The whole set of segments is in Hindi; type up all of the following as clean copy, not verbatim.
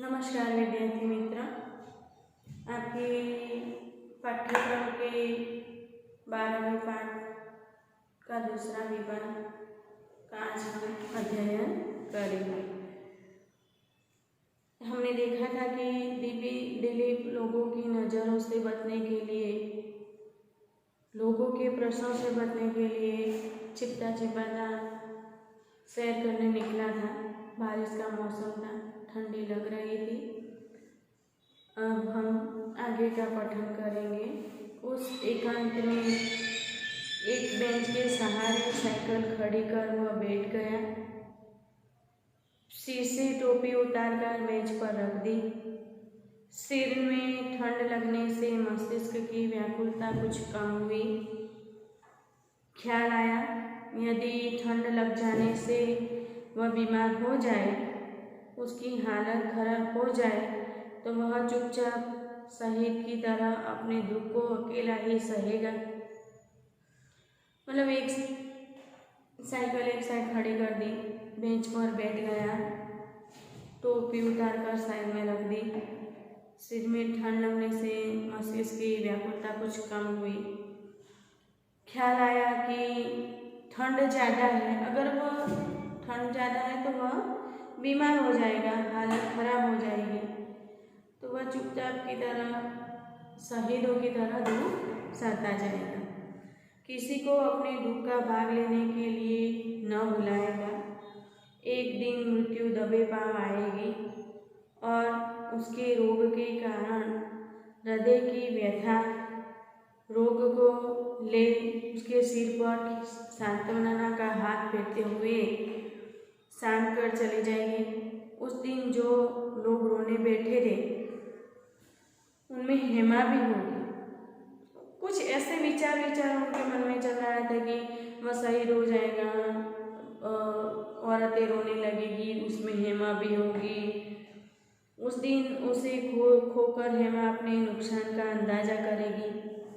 नमस्कार विद्यार्थी मित्र, आपकी पाठ्यक्रम के 12वें पाठ का दूसरा विभाग का आज हम अध्ययन करेंगे। हमने देखा था कि दिलीप लोगों की नज़रों से बचने के लिए, लोगों के प्रश्नों से बचने के लिए छिपता छिपाता सैर करने निकला था। बारिश का मौसम था, ठंडी लग रही थी। अब हम आगे का पठन करेंगे। उस एकांत में एक बेंच के सहारे साइकिल खड़ी कर वह बैठ गया। सिर से टोपी उतारकर बेंच पर रख दी। सिर में ठंड लगने से मस्तिष्क की व्याकुलता कुछ कम हुई। ख्याल आया, यदि ठंड लग जाने से वह बीमार हो जाए, उसकी हालत खराब हो जाए, तो वह चुपचाप शहीद की तरह अपने दुख को अकेला ही सहेगा। मतलब एक साइकिल एक साइड खड़ी कर दी, बेंच पर बैठ गया, टोपी उतारकर साइड में रख दी। सिर में ठंड लगने से मस्तिष्क की व्याकुलता कुछ कम हुई। ख्याल आया कि ठंड ज़्यादा है, अगर वह ठंड ज़्यादा है तो वह बीमार हो जाएगा, हालत खराब हो जाएगी, तो वह चुपचाप की तरह शहीदों की तरह दूर सहता जाएगा। किसी को अपने दुख का भाग लेने के लिए न बुलाएगा। एक दिन मृत्यु दबे पांव आएगी और उसके रोग के कारण हृदय की व्यथा रोग को ले उसके सिर पर सांत्वना का हाथ फेरते हुए शांत कर चली जाएगी। उस दिन जो लोग रोने बैठे थे उनमें हेमा भी होगी। कुछ ऐसे विचार उनके मन में चल रहा था कि वह शहीद हो जाएगा, औरतें रोने लगेगी, उसमें हेमा भी होगी। उस दिन उसे खोकर हेमा अपने नुकसान का अंदाज़ा करेगी।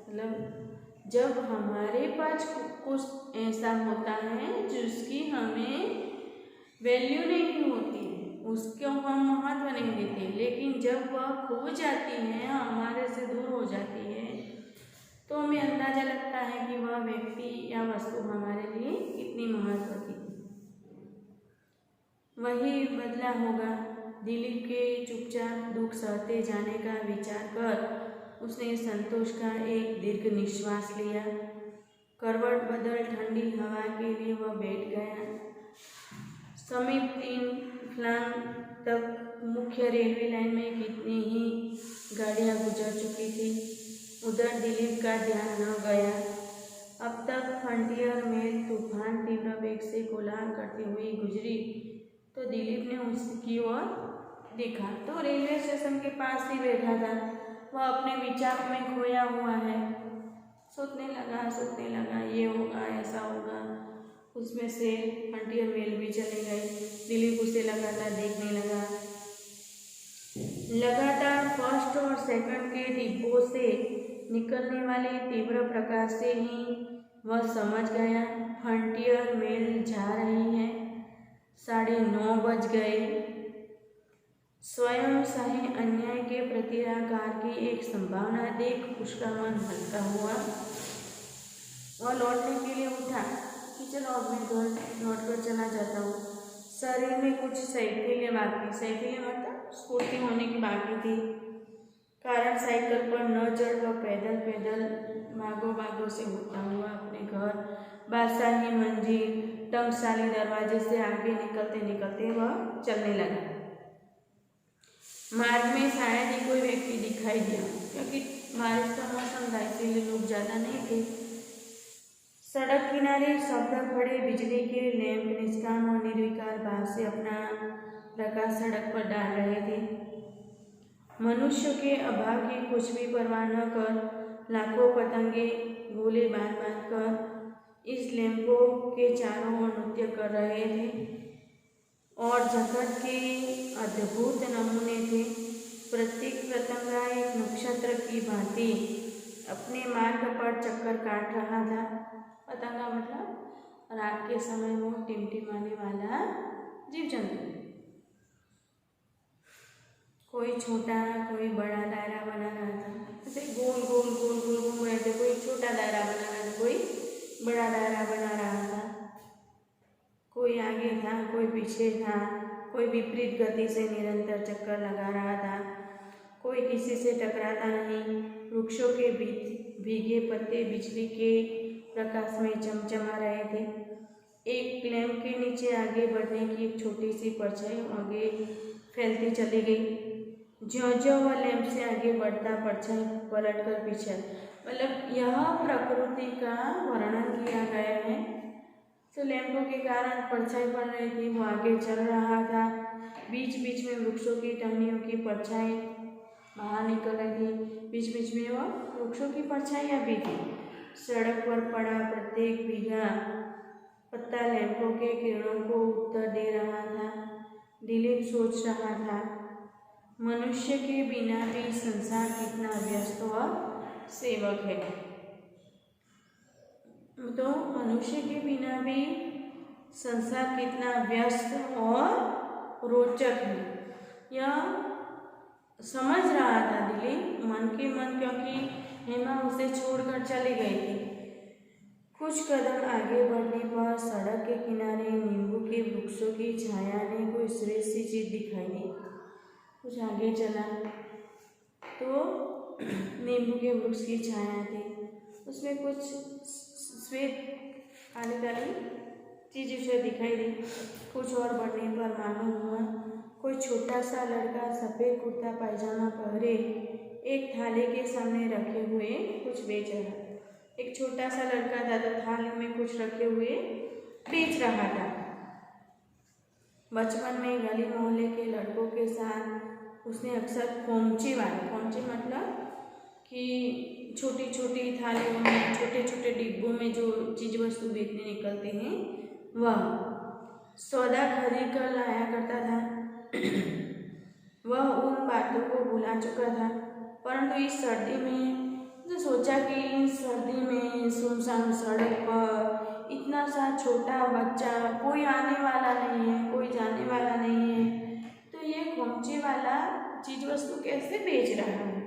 मतलब जब हमारे पास कुछ ऐसा होता है जिसकी हमें वैल्यू नहीं होती, उसको हम महत्व नहीं देते, लेकिन जब वह खो जाती है, हमारे से दूर हो जाती है, तो हमें अंदाज़ा लगता है कि वह व्यक्ति या वस्तु हमारे लिए कितनी महत्व की। वही बदला होगा। दिलीप के चुपचाप दुख सहते जाने का विचार कर उसने संतोष का एक दीर्घ निश्वास लिया। करवट बदल ठंडी हवा के लिए वह बैठ गया। समीप 3 फलांग तक मुख्य रेलवे लाइन में कितनी ही गाड़ियां गुजर चुकी थी, उधर दिलीप का ध्यान न गया। अब तक फ्रंटियर मेल तूफान तीव्र वेग से कोलाहल करती हुई गुजरी तो दिलीप ने उसकी ओर देखा तो रेलवे स्टेशन के पास ही बैठा था। वह अपने विचार में खोया हुआ है। सोचने लगा, ये होगा, ऐसा होगा। उसमें से फ्रंटियर मेल भी चले गए। दिलीप उसे लगातार देखने लगा। लगातार फर्स्ट और सेकंड के डिब्बों से निकलने वाले तीव्र प्रकाश से ही वह समझ गया फ्रंटियर मेल जा रही है। 9:30 बज गए। स्वयं सहे अन्याय के प्रतिकार की एक संभावना देख उसका मन हल्का हुआ। वह लौटने के लिए उठा कि चलो अब मैं घर लौट कर चला जाता हूँ। शरीर में कुछ साइकिलें मतलब स्कूटी होने की बाकी थी, कारण साइकिल पर न चढ़ वह पैदल भागो से होता हुआ अपने घर बादशाही मंजिल टंकशाली दरवाजे से आगे निकलते वह चलने लगा। मार्ग में शायद ही कोई व्यक्ति दिखाई दिया, क्योंकि बारिश का मौसम था, इसीलिए लोग ज़्यादा नहीं थे। सड़क किनारे शब्द खड़े बिजली के लैंप निष्काम और निर्विकार भाव से अपना प्रकाश सड़क पर डाल रहे थे। मनुष्य के अभाव की कुछ भी परवाह न कर लाखों पतंगे गोले बांध कर इस लैंपों के चारों ओर नृत्य कर रहे थे और जगत के अद्भुत नमूने थे। प्रत्येक पतंगा एक नक्षत्र की भांति अपने मार्ग पर चक्कर काट रहा था। पतंगा मतलब रात के समय वो टिमटिमाने वाला जीव जंतु। कोई छोटा कोई बड़ा दायरा बना रहा था। ऐसे गोल गोल गोल गोल घूम रहे थे। कोई छोटा दायरा बना रहा था, कोई बड़ा दायरा बना रहा था। कोई आगे था, कोई पीछे था, कोई विपरीत गति से निरंतर चक्कर लगा रहा था, कोई किसी से टकराता नहीं। वृक्षों के भीगे पत्ते बिजली के प्रकाश में चमचमा रहे थे। एक लैंप के नीचे आगे बढ़ने की एक छोटी सी परछाई आगे फैलती चली गई। ज्यों-ज्यों वह लैंप से आगे बढ़ता, परछाई पलटकर पीछे। मतलब यह प्रकृति का वर्णन किया गया है। तो लैंपों के कारण परछाई पड़ रही थी, वो आगे चल रहा था। बीच बीच में वृक्षों की टहनियों की परछाई बाहर निकल रही थी। बीच बीच में वह वृक्षों की परछाइयाँ भी थी। सड़क पर पड़ा प्रत्येक भीगा पत्ता लैंपों के किरणों को उत्तर दे रहा था। दिलीप सोच रहा था, मनुष्य के बिना भी संसार कितना व्यस्त और सेवक है। तो मनुष्य के बिना भी संसार कितना व्यस्त और रोचक है, यह समझ रहा था दिलीप मन के मन, क्योंकि हेमा उसे छोड़कर चली गई थी। कुछ कदम आगे बढ़ने पर सड़क के किनारे नींबू के वृक्षों की छाया ने कोई श्रेष्ठ सी चीज दिखाई दी। कुछ आगे चला तो नींबू के वृक्ष की छाया थी, उसमें कुछ श्वेत काली काली चीज उसे दिखाई दी। कुछ और बढ़ने पर मालूम हुआ कोई छोटा सा लड़का सफ़ेद कुर्ता पायजामा पहने एक थाली के सामने रखे हुए कुछ बेच रहा था। एक छोटा सा लड़का था तो थाली में कुछ रखे हुए बेच रहा था। बचपन में गली मोहल्ले के लड़कों के साथ उसने अक्सर खोमचे मतलब कि छोटी छोटी थालियों में, छोटे छोटे डिब्बों में जो चीज़ वस्तु बेचने निकलते हैं, वह सौदा खरीद कर लाया करता था। वह उन बातों को भुला चुका था, परंतु इस सर्दी में उसने सोचा कि इस सर्दी में सुनसान सड़क पर इतना सा छोटा बच्चा, कोई आने वाला नहीं है, कोई जाने वाला नहीं है, तो ये खोमचे वाला चीज वस्तु कैसे बेच रहा है।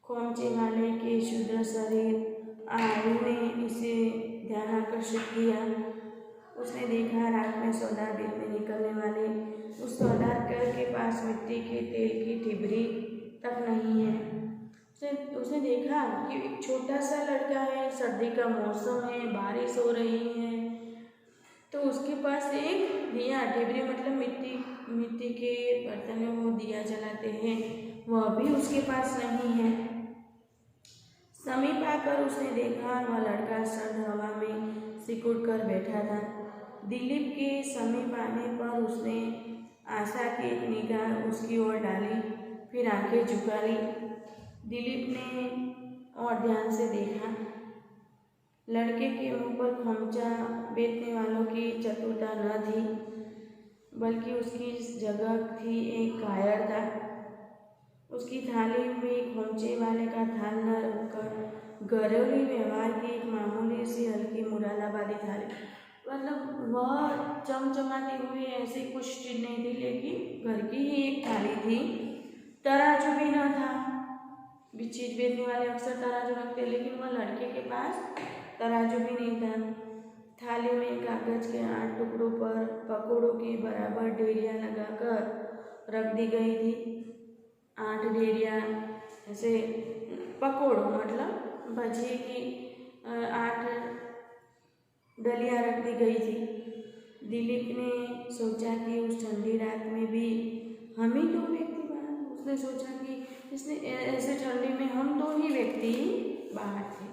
खोमचे वाले के शुद्ध शरीर आयु ने इसे ध्यान आकर्षित किया। उसने देखा रात में सौदा बेचने निकलने वाले उस सौदागर के पास मिट्टी के तेल की टिबरी तक नहीं है। उसने देखा कि एक छोटा सा लड़का है, सर्दी का मौसम है, बारिश हो रही है, तो उसके पास एक दिया, टिबरी मतलब मिट्टी के बर्तन में वो दिया जलाते हैं, वह भी उसके पास नहीं है। समीप आकर उसने देखा वह लड़का सर्द हवा में सिकुड़ कर बैठा था। दिलीप के समीप आने पर उसने आशा की एक निगाह उसकी ओर डाली, फिर आंखें झुका ली। दिलीप ने और ध्यान से देखा। लड़के के मुंह पर खोमचा बेचने वालों की चतुरता न थी, बल्कि उसकी जगह थी एक कायर था। उसकी थाली में खोमचे वाले का थाल न रखकर घरेलू व्यवहार की एक मामूली सी हल्की मुरादाबादी थाली, मतलब वह चमचमाती हुई ऐसी कुछ चीज नहीं थी, लेकिन घर की ही एक थाली थी। तराजू भी न था। चीज बेचने वाले अक्सर तराजू रखते, लेकिन वह लड़के के पास तराजू भी नहीं था। थाली में कागज के 8 टुकड़ों पर पकौड़ों की बराबर ढेरियाँ लगाकर रख दी गई थी। 8 ढेरियाँ ऐसे पकौड़ों मतलब भजिए की 8 डलियाँ रख दी गई थी। दिलीप ने सोचा कि उस ठंडी रात में भी हम ही 2 व्यक्ति बाहर, उसने सोचा कि इसने ऐसे ठंडी में हम 2 ही व्यक्ति बाहर थे।